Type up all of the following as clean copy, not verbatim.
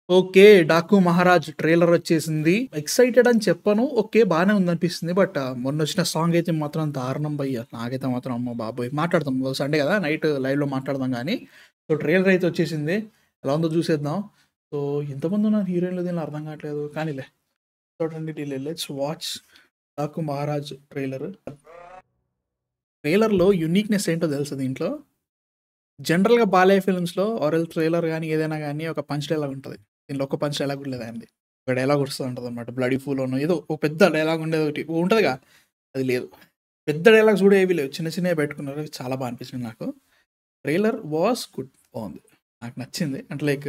Okay. 'Daaku Maharaj' trailer వచ్చేసింది. Excited అని చెప్పను. ఓకే. బానే ఉందనిపిస్తుంది. బట్ మొన్నొచ్చిన సాంగ్ అయితే మాత్రం దారుణం భయ్యా! నాకైతే మాత్రం అమ్మ బాబోయ్! మాట్లాడదాం. సండే కదా! నైట్ లైవ్‌లో మాట్లాడదాం గానీ. సో, ట్రైలర్ అయితే వచ్చేసింది. ఎలా ఉందో చూసేద్దాం. సో, ఎంతమందున్నారు హీరోయిన్‌లు దీనిలో అర్థం కావట్లేదు. కానీలే. చూడండి let's watch 'Daaku Maharaj' trailer. ట్రైలర్‌లో యూనిక్‌నెస్ ఏంటో తెలుసా దీంట్లో? జనరల్‌గా 'బాలయ్య' ఫిల్మ్స్‌లో ట్రైలర్ గాని, ఏదైనా గాని ఒక పంచ్ డైలాగ్ ఉంటది. దీనిలో ఒక్క పంచ్ డైలాగ్ కూడా లేదు ఆయనది. ఒక డైలాగ్ వస్తూ ఉంటదనమాట. 'బ్లడీ ఫూల్‌లోనో' ఏదో ఒక పెద్ద డైలాగ్ ఉండేదొకటి ఉంటదిగా, అది లేదు. పెద్ద డైలాగ్స్ కూడా ఏవి లేవు. చిన్న చిన్నవి పెట్టుకున్నారు. చాలా బా అనిపించింది నాకు. Trailer was good. బావుంది. నాకు నచ్చింది. అంటే లైక్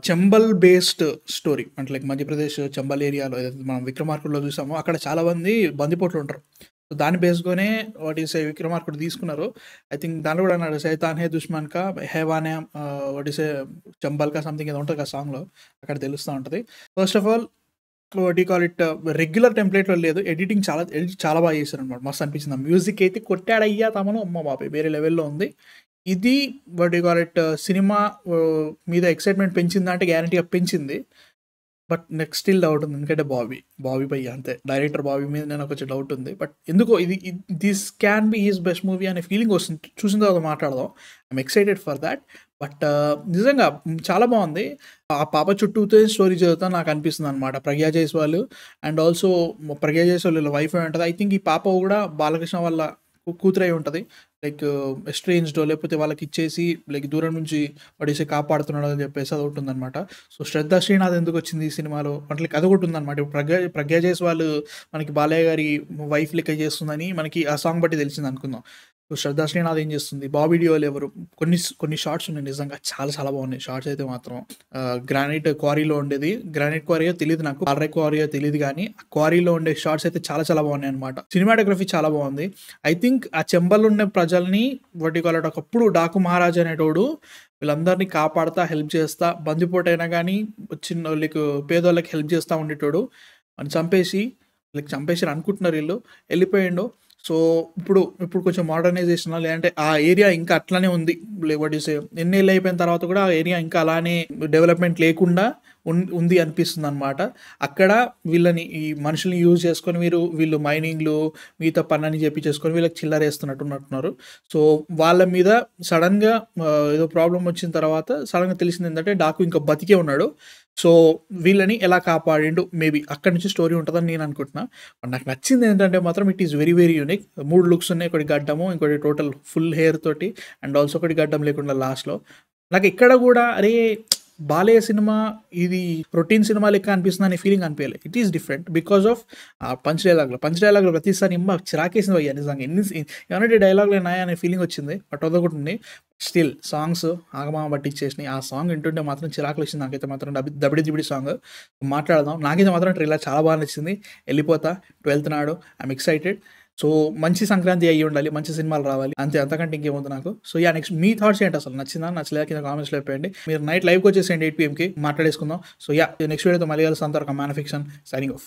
చంబల్ బేస్డ్ స్టోరీ. అంటే లైక్ మధ్యప్రదేశ్ చంబల్ ఏరియాలో ఏదైతే మనం 'విక్రమార్కుడులో' చూసామో అక్కడ చాలా మంది బందిపోట్లు ఉంటారు. సో, దాన్ని బేస్‌గానే వాట్ యూ సే 'విక్రమార్కుడు' తీసుకున్నారు. ఐ థింక్ దాంట్లో కూడా అన్నాడు 'సైతాన్ హే దుష్మన్ కా హైవాన్ హై' వాట్ యూ సే 'చంబల్ కా' సంథింగ్ ఏదో ఉంటది కదా సాంగ్‌లో. అక్కడ తెలుస్తా ఉంటది. First of all what you call it regular టెంప్లేట్‌లో లేదు. ఎడిట్ చాలా బాగా చేశారనమాట. మస్తు అనిపించింది. ఆ మ్యూజిక్ అయితే కొట్టాడయ్యా తమను అమ్మ బాబోయ్! వేరే లెవెల్‌లో ఉంది. ఇది what you call it cinema మీద ఎక్సైట్‌మెంట్ పెంచిందా అంటే గ్యారంటీగా పెంచింది. బట్ నెక్స్ట్ స్టిల్ డౌట్ ఉంది. ఎందుకంటే బాబీ భయ్య అంతే. డైరెక్టర్ బాబీ మీద నాకు కొంచెం డౌట్ ఉంది. బట్ ఎందుకో this can be his best movie అనే ఫీలింగ్ వస్తుంది. చూసిన తర్వాత మాట్లాడదాం. I'm excited for thought. But నిజంగా చాలా బావుంది. ఆ పాప చుట్టూతే స్టోరీ చదువుతా నాకు అనిపిస్తుందనమాట. 'ప్రగ్యా జైస్వాల్' అండ్ ఆల్సో 'ప్రగ్యా జైస్వాల్' వీళ్ళ వైఫ్ అయి ఉంటది. ఐ థింక్ ఈ పాప కూడా బాలకృష్ణ వాళ్ళ కూతురై ఉంటది. లైక్ ఎస్ట్రేంజ్డో లేకపోతే వాళ్ళకిచ్చేసి లైక్ దూరం నుంచి పడేసి కాపాడుతున్నాడు అని చెప్పేసి అదొకటుందనమాట. సో, 'శ్రద్ధా శ్రీనాథ్' ఎందుకొచ్చింది ఈ సినిమాలో? అంటే లైక్ అదొకటుందనమాట. ఇప్పుడు 'ప్రగ్యా జైస్వాల్' మనకి బాలయ్య గారి వైఫ్ లెక్క చేస్తుందని మనకి ఆ సాంగ్ బట్టి తెలిసిందనుకుందాం. సో, 'శ్రద్ధా శ్రీనాథ్' ఏం చేస్తుంది? 'బాబీ డియోల్' ఎవరు? కొన్ని షాట్స్ ఉన్నాయి నిజంగా చాలా చాలా బాగున్నాయి. షాట్స్ అయితే మాత్రం గ్రానైట్ క్వారీలో ఉండేది. గ్రానైట్ క్వారీయో తెలీదు నాకు. పాలరాయి క్వారీయో తెలీదు గానీ, ఆ క్వారీలో ఉండే షాట్స్ అయితే చాలా చాలా బాగున్నాయనమాట. సినిమాటోగ్రఫీ చాలా బాగుంది. ఐ థింక్ ఆ చెంబల్ ఉన్న ప్రజల్ని వాట్ యూ కాల్ ఇట్ ఒకప్పుడు 'డాకు మహారాజ్' అనేటోడు వీళ్ళందరినీ కాపాడుతా, హెల్ప్ చేస్తా, బందిపోటైనా గానీ చిన్న లైక్ పేదోళ్ళకి హెల్ప్ చేస్తా ఉండేటోడు. వాడిని చంపేసి లైక్ చంపేసిర్రు అనుకుంటున్నారు ఈళ్ళు. ఎళ్ళిపోయిండు. సో, ఇప్పుడు కొంచెం మోడర్నైజేషనా లేదంటే ఆ ఏరియా ఇంకా అట్లనే ఉంది. వాట్ యూ సే ఎన్నేళ్ళు అయిపోయిన తర్వాత కూడా ఆ ఏరియా ఇంకా అలానే డెవలప్‌మెంట్ లేకుండా ఉంది అనిపిస్తుందనమాట. అక్కడ ఈ మనుషుల్ని యూజ్ చేసుకొని వీళ్ళు మైనింగ్‌లు మిగతా పనులన్నీ చేపిచ్చేసుకొని వీళ్ళకి చిల్లరేస్తున్నట్టున్నారు. సో, వాళ్ళ మీద సడెన్‌గా ఏదో ప్రాబ్లమ్ వచ్చిన తర్వాత సడెన్‌గా తెలిసిందేంటంటే డాకు ఇంకా బతికే ఉన్నాడు. సో, వీళ్ళని ఎలా కాపాడిండు మేబీ అక్కడి నుంచి స్టోరీ ఉంటదని నేను అనుకుంటున్నా. నాకు నచ్చింది ఏంటంటే మాత్రం it is very very unique. 3 looks ఉన్నాయి. ఒకటి గడ్డము, ఇంకోటి టోటల్ ఫుల్ హెయిర్ తోటి అండ్ ఆల్సో ఒకటి గడ్డం లేకుండా లాస్ట్‌లో. నాకెక్కడ గూడా అరే! బాలయ్య సినిమా ఇది రొటీన్ సినిమా లెక్క అనిపిస్తుందనే ఫీలింగ్ అనిపియలే. It is different because of punch డైలాగ్‌లో ప్రతిసారి చిరాకేసింది భయ్యా నిజంగా. ఏమనంటే డైలాగ్‌లేనాయా అనే ఫీలింగ్ వచ్చింది. బట్ అదొకటుంది. స్టిల్ సాంగ్స్ ఆగమాగం పట్టించేసినాయి. ఆ సాంగ్ వింటుంటే మాత్రం చిరాకులొచ్చింది నాకైతే మాత్రం 'దబిడి దిబిడి' సాంగ్. మాట్లాడదాం. నాకైతే మాత్రం ట్రైలర్ చాలా బాగా నచ్చింది. ఎళ్ళిపోతా 12థ్ నాడు. I'm excited. సో, మంచి సంక్రాంతి అయ్యి ఉండాలి. మంచి సినిమాలు రావాలి. అంతే అంతకంటే ఇంకేముంది నాకు. సో, నెక్స్ట్ మీ థాట్స్ ఏంటసలు? నచ్చిందా? నచ్చలేదా? కింద కామెంట్స్‌లో చెప్పేయండి. మీరు నైట్ లైవ్‌కొచ్చేసేయండి 8 పీఎంకి మాట్లాడేసుకుందాం. సో, నెక్స్ట్ వీడియోతో మళ్ళీ కలుస్తాం. అంతవరకు 'man of fiction' signing off.